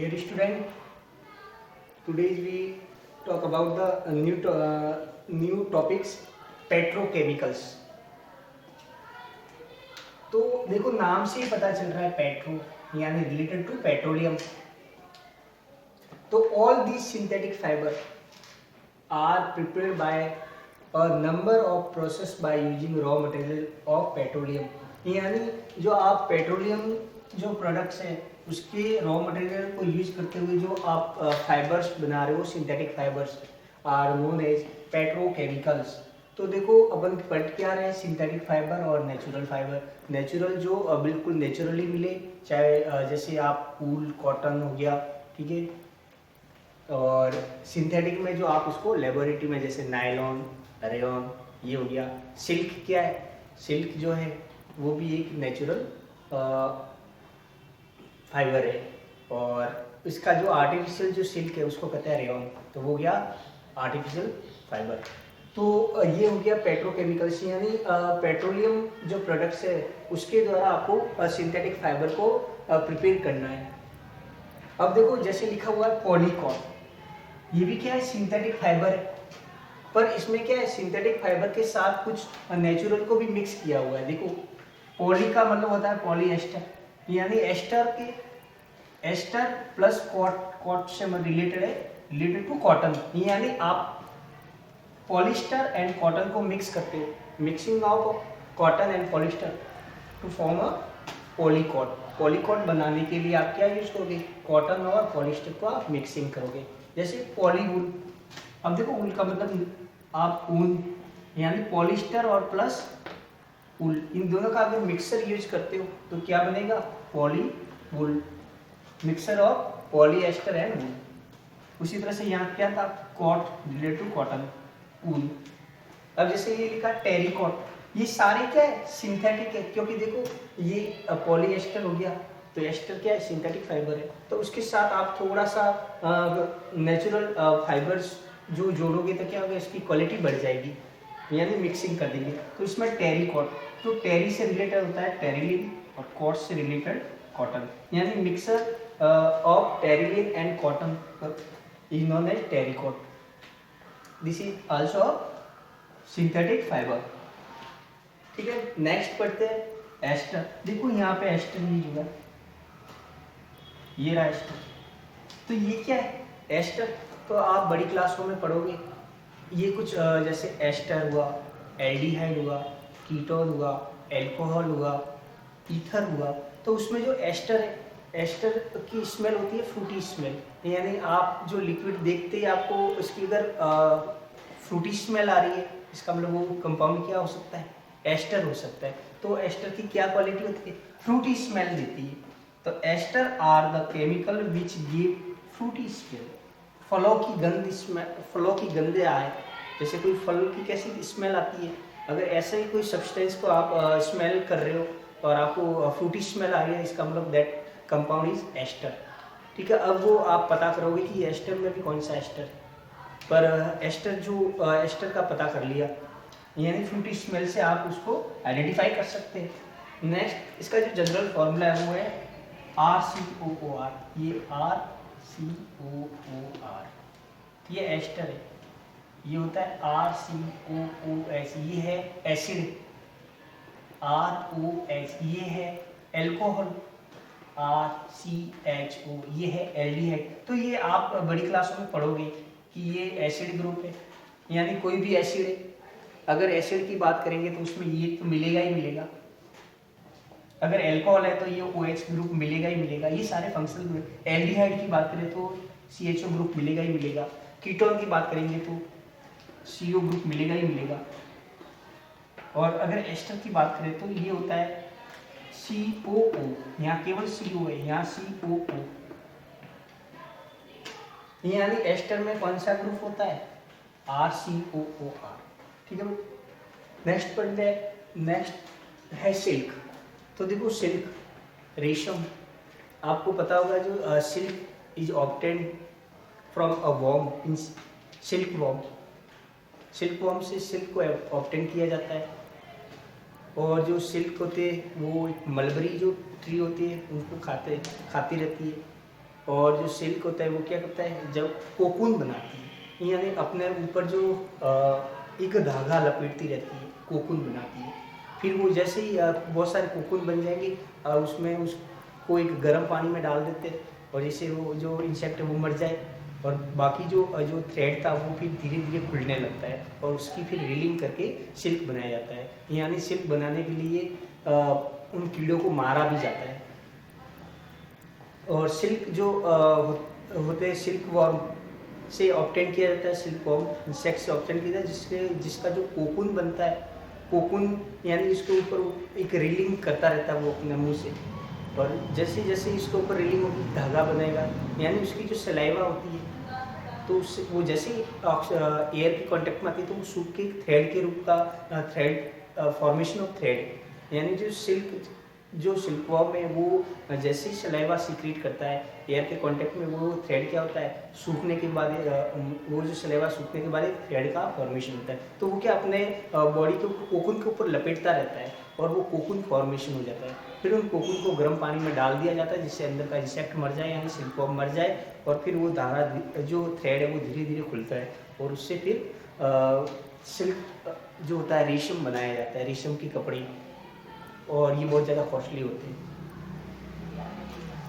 Dear student, today we talk about the new topics petrochemicals. तो देखो नाम से ही पता चल रहा है पेट्रो यानी रिलेटेड टू पेट्रोलियम. तो all these synthetic fiber are prepared by a number of process by using raw material of petroleum. यानी जो आप पेट्रोलियम जो प्रोडक्ट्स हैं उसके रॉ मटेरियल को यूज करते हुए जो आप फाइबर्स बना रहे हो synthetic fibres are known as petrochemicals. तो देखो अपन पढ़ क्या रहे हैं सिंथेटिक फाइबर और नेचुरल फाइबर. नेचुरल जो बिल्कुल नेचुरली मिले, चाहे जैसे आप वूल कॉटन हो गया, ठीक है. और सिंथेटिक में जो आप उसको लेबोरेटरी में जैसे नायलॉन रेयॉन ये हो गया. सिल्क क्या है, सिल्क जो है वो भी एक नेचुरल फाइबर है. और इसका जो आर्टिफिशियल जो सिल्क है उसको कहते हैं रेयॉन, तो वो गया आर्टिफिशियल फाइबर. तो ये हो गया पेट्रोकेमिकल्स यानी पेट्रोलियम जो प्रोडक्ट्स है उसके द्वारा आपको सिंथेटिक फाइबर को प्रिपेयर करना है. अब देखो जैसे लिखा हुआ है पॉलीकॉन, ये भी क्या है सिंथेटिक फाइबर है, पर इसमें क्या है सिंथेटिक फाइबर के साथ कुछ नेचुरल को भी मिक्स किया हुआ है. देखो पॉली का मतलब होता है पॉलीएस्टर, यानी एस्टर प्लस कॉट से रिलेटेड है, रिलेटेड टू कॉटन. यानी आप पॉलिस्टर एंड कॉटन को मिक्स करते हो, mixing of cotton and polyester to form a polycot. Polycot बनाने के लिए आप क्या यूज करोगे, कॉटन और पॉलिस्टर को आप मिक्सिंग करोगे. जैसे पॉली वूल, अब देखो वूल का मतलब आप ऊन यानी पॉलिस्टर और प्लस वूल, इन दोनों का अगर मिक्सर यूज करते हो तो क्या बनेगा poly wool, mixer of polyester and wool. उसी तरह से यहाँ क्या था cot related to cotton wool. अब जैसे ये लिखा टेरिकॉट, ये सारे क्या है सिंथेटिक है, क्योंकि देखो ये पॉलीएस्टर हो गया तो एस्टर क्या है सिंथेटिक फाइबर है, तो उसके साथ आप थोड़ा सा नेचुरल फाइबर्स जो जोड़ोगे तो क्या होगा इसकी क्वालिटी बढ़ जाएगी, यानी मिक्सिंग कर देंगे. तो इसमें टेरिकॉट, तो टेरी से रिलेटेड होता है टेरिलिन और कॉट से रिलेटेड कॉटन, यानी mixer of terylene and cotton is known as terrycot. This is also synthetic fibre. ठीक है, नेक्स्ट पढ़ते हैं एस्टर. देखो यहाँ पे एस्टर नहीं जुड़ा, ये रहा एस्टर. तो ये क्या है एस्टर, तो आप बड़ी क्लासों में पढ़ोगे. ये कुछ जैसे एस्टर हुआ, एल्डिहाइड हुआ, कीटोन हुआ, एल्कोहल हुआ, ईथर हुआ. तो उसमें जो एस्टर है, एस्टर की स्मेल होती है फ्रूटी स्मेल, यानी आप जो लिक्विड देखते ही आपको उसकी अगर फ्रूटी स्मेल आ रही है इसका मतलब वो कंपाउंड क्या हो सकता है एस्टर हो सकता है. तो एस्टर की क्या क्वालिटी होती है फ्रूटी स्मेल देती है. तो ester are the chemical which give fruity smell. फलों की गंध स्मेल, फलों की गंधे आए, जैसे कोई फल की कैसी स्मेल आती है, अगर ऐसे ही कोई सब्सटेंस को आप स्मेल कर रहे हो और आपको फ्रूटी स्मेल आ रही है इसका मतलब दैट कंपाउंड इज एस्टर. ठीक है, अब वो आप पता करोगे कि एस्टर में भी कौन सा एस्टर है, पर एस्टर जो एस्टर का पता कर लिया यानी फ्रूटी स्मेल से आप उसको आइडेंटिफाई कर सकते हैं. नेक्स्ट इसका जो जनरल फॉर्मूला है वो है RCOOR. ये RCOOR ये एस्टर है, ये होता है RCOOS, ये है एसिड. ROH ये है एल्कोहल. RCHO ये है एल्डिहाइड. तो ये आप बड़ी क्लासों में पढ़ोगे कि ये एसिड ग्रुप है, यानी कोई भी एसिड है अगर एसिड की बात करेंगे तो उसमें ये तो मिलेगा ही मिलेगा. अगर एल्कोहल है तो ये OH ग्रुप मिलेगा ही मिलेगा. ये सारे फंक्शनल ग्रुप. एल्डिहाइड की बात करें तो CHO ग्रुप मिलेगा ही मिलेगा. कीटोन की बात करेंगे तो CO ग्रुप मिलेगा ही मिलेगा. और अगर एस्टर की बात करें तो ये होता है COO, यहाँ केवल CO है, यहाँ COO. यानी एस्टर में कौन सा ग्रुप होता है RCOOR. ठीक है, नेक्स्ट पढ़ते हैं. नेक्स्ट है सिल्क. तो देखो सिल्क रेशम, आपको पता होगा जो silk is obtained from a worm in silk worm. Silk worm से सिल्क को ऑब्टेन किया जाता है. और जो सिल्क होते हैं वो एक मलबरी जो ट्री होती है उनको खाती रहती है. और जो सिल्क होता है वो क्या करता है, जब कोकून बनाती है यानी अपने ऊपर जो एक धागा लपेटती रहती है, कोकून बनाती है। फिर वो जैसे ही बहुत सारे कोकून बन जाएंगे, उसमें उसको एक गर्म पानी में डाल देते हैं और जैसे वो जो इंसेक्ट है वो मर जाए, और बाकी जो जो थ्रेड था वो फिर धीरे धीरे खुलने लगता है और उसकी फिर रीलिंग करके सिल्क बनाया जाता है। यानी सिल्क बनाने के लिए उन कीड़ों को मारा भी जाता है। और सिल्क जो होते हैं, सिल्क वॉर्म से ऑब्टेन किया जाता है, सिल्क वॉर्म इंसेक्ट से ऑब्टेन किया जाता है, जिसका जो कोकून बनता है, कोकून यानी इसके ऊपर एक रीलिंग करता रहता है वो अपने मुंह से, और जैसे जैसे इसके ऊपर रीलिंग होगी धागा बनेगा, यानी उसकी जो सलाइवा होती है तो उससे वो जैसे एयर के कांटेक्ट में आती है तो वो सूख के थ्रेड के रूप का थ्रेड फॉर्मेशन ऑफ थ्रेड, यानी जो सिल्कवॉर्म है वो जैसे ही सलाइवा सीक्रेट करता है एयर के कांटेक्ट में, वो थ्रेड क्या होता है, सूखने के बाद वो जो सलाइवा सूखने के बाद एक थ्रेड का फॉर्मेशन होता है। तो वो क्या अपने बॉडी के कोकून के ऊपर लपेटता रहता है और वो कोकून फॉर्मेशन हो जाता है। फिर उन कोकून को गर्म पानी में डाल दिया जाता है जिससे अंदर का इंसेक्ट मर जाए यानी सिल्कवॉर्म मर जाए, और फिर वो धागा जो थ्रेड है वो धीरे धीरे खुलता है और उससे फिर सिल्क जो होता है रेशम बनाया जाता है, रेशम की कपड़े, और ये बहुत ज़्यादा कॉस्टली होते हैं।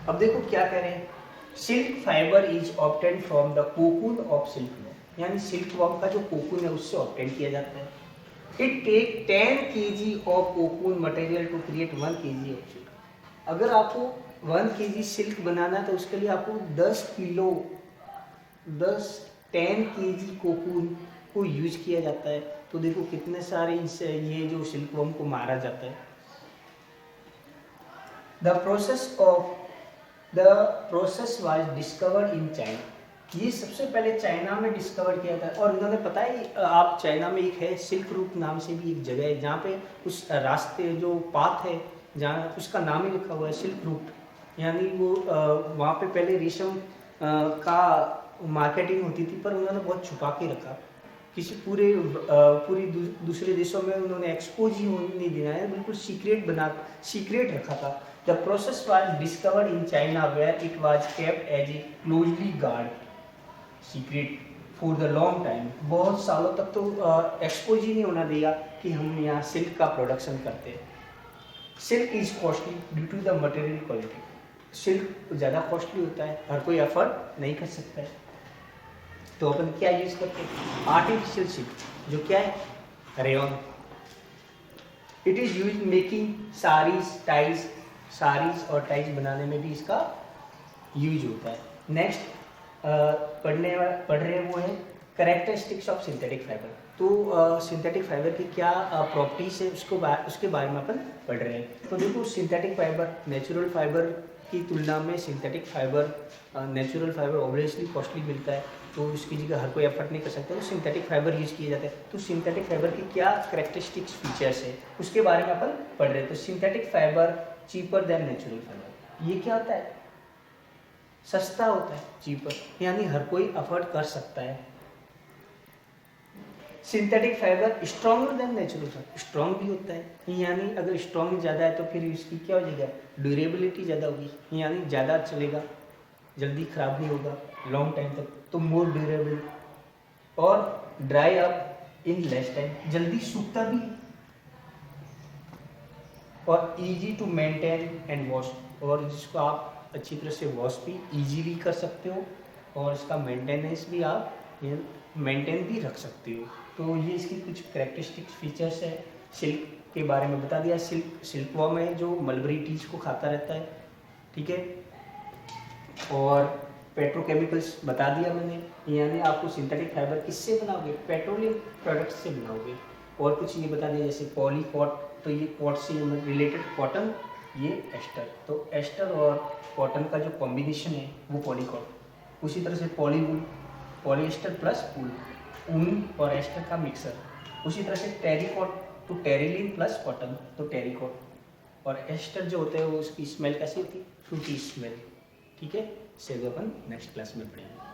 अब देखो क्या कह रहे हैं, silk fibre is obtain from the cocoon of silkworm, यानी सिल्कवॉर्म का जो कोकून है उससे ऑब्टेन किया जाता है। It take 10 kg of cocoon material to create 1 kg of silk. अगर आपको 1 kg सिल्क बनाना है तो उसके लिए आपको 10 kg कोकून को यूज किया जाता है। तो देखो कितने सारे इससे ये जो सिल्कवॉर्म को मारा जाता है। The process was discovered in China. ये सबसे पहले चाइना में डिस्कवर किया था, और उन्होंने पता है आप चाइना में एक है सिल्क रूट नाम से भी एक जगह है जहाँ पे उस रास्ते जो पाथ है जहाँ उसका नाम ही लिखा हुआ है सिल्क रूट, यानी वो वहाँ पे पहले रेशम का मार्केटिंग होती थी पर उन्होंने बहुत छुपा के रखा, किसी पूरी दूसरे देशों में उन्होंने एक्सपोज ही नहीं दिया है, बिल्कुल सीक्रेट रखा था। The process was discovered in China where it was kept as a closely guard secret for the long time. बहुत सालों तक तो एक्सपोज ही नहीं होना दिया कि हम यहाँ सिल्क का प्रोडक्शन करते हैं। Silk is costly due to the material quality. Silk ज़्यादा कॉस्टली होता है, हर कोई अफोर्ड नहीं कर सकता है, तो अपन क्या यूज करते हैं, आर्टिफिशियल सिल्क, जो क्या है rayon. It is use making saris और टाइज बनाने में भी इसका यूज होता है। नेक्स्ट पढ़ रहे हैं वो है कैरेक्टरिस्टिक्स ऑफ सिंथेटिक फाइबर। तो सिंथेटिक फाइबर की क्या प्रॉपर्टीज है उसके बारे में अपन पढ़ रहे हैं। तो देखो सिंथेटिक फाइबर नेचुरल फाइबर की तुलना में synthetic fibre natural fibre obviously costly मिलता है, तो उसकी जगह हर कोई एफर्ट नहीं कर सकता, तो सिंथेटिक फाइबर यूज किए जाते हैं। तो सिंथेटिक फाइबर की क्या कैरेक्टरिस्टिक्स फीचर्स है उसके बारे में अपन पढ़ रहे हैं। तो synthetic fibre cheaper than natural fibre, ये क्या होता है, सस्ता होता है, चीपर, यानी हर कोई अफोर्ड कर सकता है। Synthetic fibre stronger than natural fibre, strong भी होता है, यानी अगर स्ट्रॉन्ग ज़्यादा है तो फिर इसकी क्या हो जाएगा, ड्यूरेबिलिटी ज़्यादा होगी, यानी ज़्यादा चलेगा, जल्दी खराब नहीं होगा लॉन्ग टाइम तक, तो मोर ड्यूरेबल, और dry up in less time, जल्दी सूखता भी, और easy to maintain and wash, और जिसको आप अच्छी तरह से वॉश भी इजीली कर सकते हो और इसका मेंटेनेंस भी आप मेंटेन भी रख सकते हो। तो ये इसकी कुछ कैरेक्टरिस्टिक्स फीचर्स है। सिल्क के बारे में बता दिया, सिल्कवॉर्म है जो मलबरी टीज को खाता रहता है, ठीक है, और पेट्रोकेमिकल्स बता दिया मैंने, यानी आपको सिंथेटिक फाइबर किससे बनाओगे, पेट्रोलियम प्रोडक्ट्स से बनाओगे। और कुछ ये बता दिया जैसे पॉलीकॉट, तो ये कॉट से रिलेटेड कॉटन, ये एस्टर, तो एस्टर और कॉटन का जो कॉम्बिनेशन है वो पॉलीकॉट। उसी तरह से पॉलीवूल, पॉलीएस्टर प्लस वूल, ऊन और एस्टर का मिक्सर। उसी तरह से टेरिकॉट तो टेरिलिन प्लस कॉटन, तो टेरिकॉट। और एस्टर जो होते हैं वो उसकी स्मेल कैसी होती है, फ्रूटी स्मेल, ठीक है। इसे अपन नेक्स्ट क्लास में पढ़ेंगे।